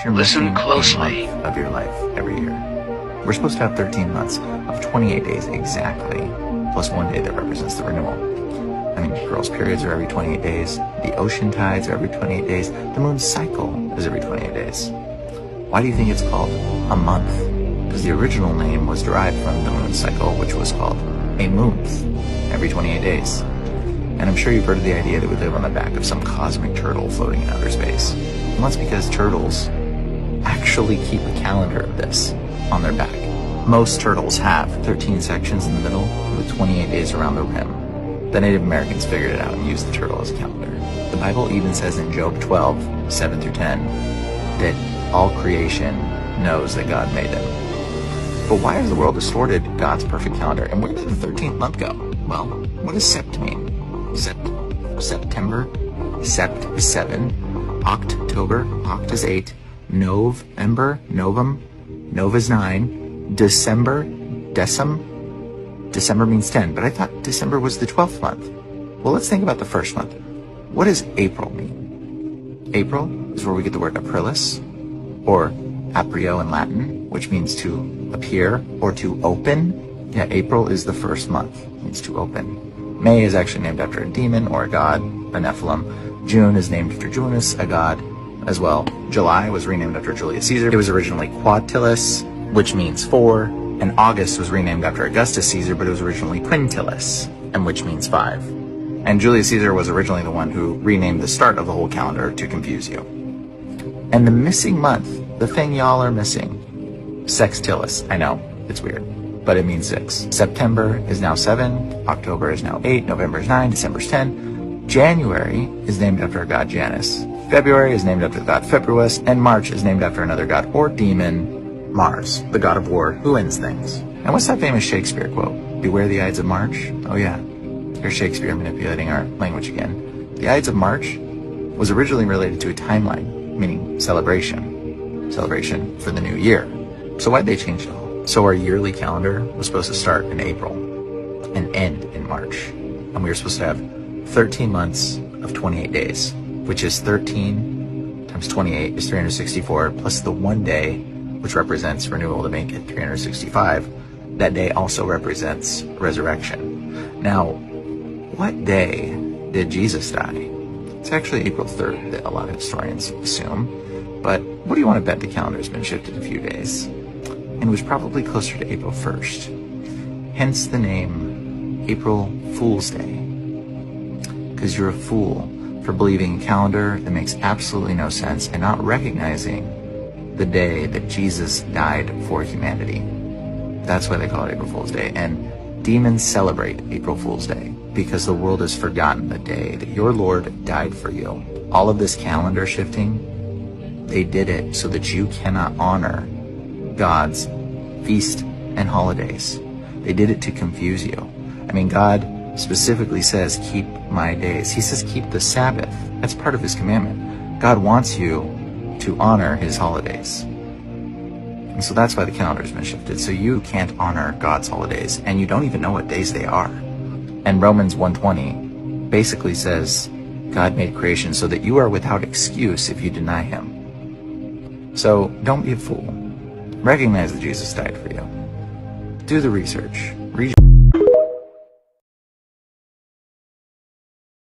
You're Listen missing closely. a month of your life every year. We're supposed to have 13 months of 28 days exactly, plus one day that represents the renewal. I mean, girls' periods are every 28 days. The ocean tides are every 28 days. The moon's cycle is every 28 days. Why do you think it's called a month? Because the original name was derived from the moon cycle, which was called a moonth, every 28 days. And I'm sure you've heard of the idea that we live on the back of some cosmic turtle floating in outer space. And that's because turtles actually keep a calendar of this on their back. Most turtles have 13 sections in the middle with 28 days around the rim. The Native Americans figured it out and used the turtle as a calendar. The Bible even says in Job 12, 7 through 10, that all creation knows that God made them. But why has the world distorted God's perfect calendar? And where did the 13th month go? Well, what does sept mean? September. Sept is 7. October. Oct is 8. November. Novum. Nov is 9. December. December means 10. But I thought December was the 12th month. Well, let's think about the first month. What does April mean? April is where we get the word aprilis, or aprio in Latin, which means to appear or to open. Yeah, April is the first month. It means to open. May is actually named after a demon or a god, a Nephilim. June is named after Janus, a god as well. July was renamed after Julius Caesar. It was originally Quintilis, which means 4. And August was renamed after Augustus Caesar, but it was originally Quintilis, and which means 5. And Julius Caesar was originally the one who renamed the start of the whole calendar to confuse you. And the missing month, the thing y'all are missing, Sextilis. I know, it's weird, but it means 6. September is now 7, October is now 8, November is 9, December is 10. January is named after a god Janus. February is named after the god Februus, and March is named after another god or demon, Mars, the god of war, who ends things. And what's that famous Shakespeare quote? Beware the Ides of March? Oh yeah, here's Shakespeare manipulating our language again. The Ides of March was originally related to a timeline, meaning celebration for the new year. So why'd they change it all? So our yearly calendar was supposed to start in April and end in March. And we were supposed to have 13 months of 28 days, which is 13 times 28 is 364, plus the one day, which represents renewal to make it 365. That day also represents resurrection. Now, what day did Jesus die? It's actually April 3rd that a lot of historians assume. But what do you want to bet the calendar's been shifted a few days? And was probably closer to April 1st. Hence the name April Fool's Day. Because you're a fool for believing a calendar that makes absolutely no sense and not recognizing the day that Jesus died for humanity. That's why they call it April Fool's Day. And demons celebrate April Fool's Day because the world has forgotten the day that your Lord died for you. All of this calendar shifting, they did it so that you cannot honor God's feast and holidays. They did it to confuse you. I mean, God specifically says, keep my days. He says, keep the Sabbath. That's part of his commandment. God wants you to honor his holidays. And so that's why the calendar's been shifted. So you can't honor God's holidays, and you don't even know what days they are. And Romans 1:20 basically says, God made creation so that you are without excuse if you deny him. So don't be a fool. Recognize that Jesus died for you. Do the research.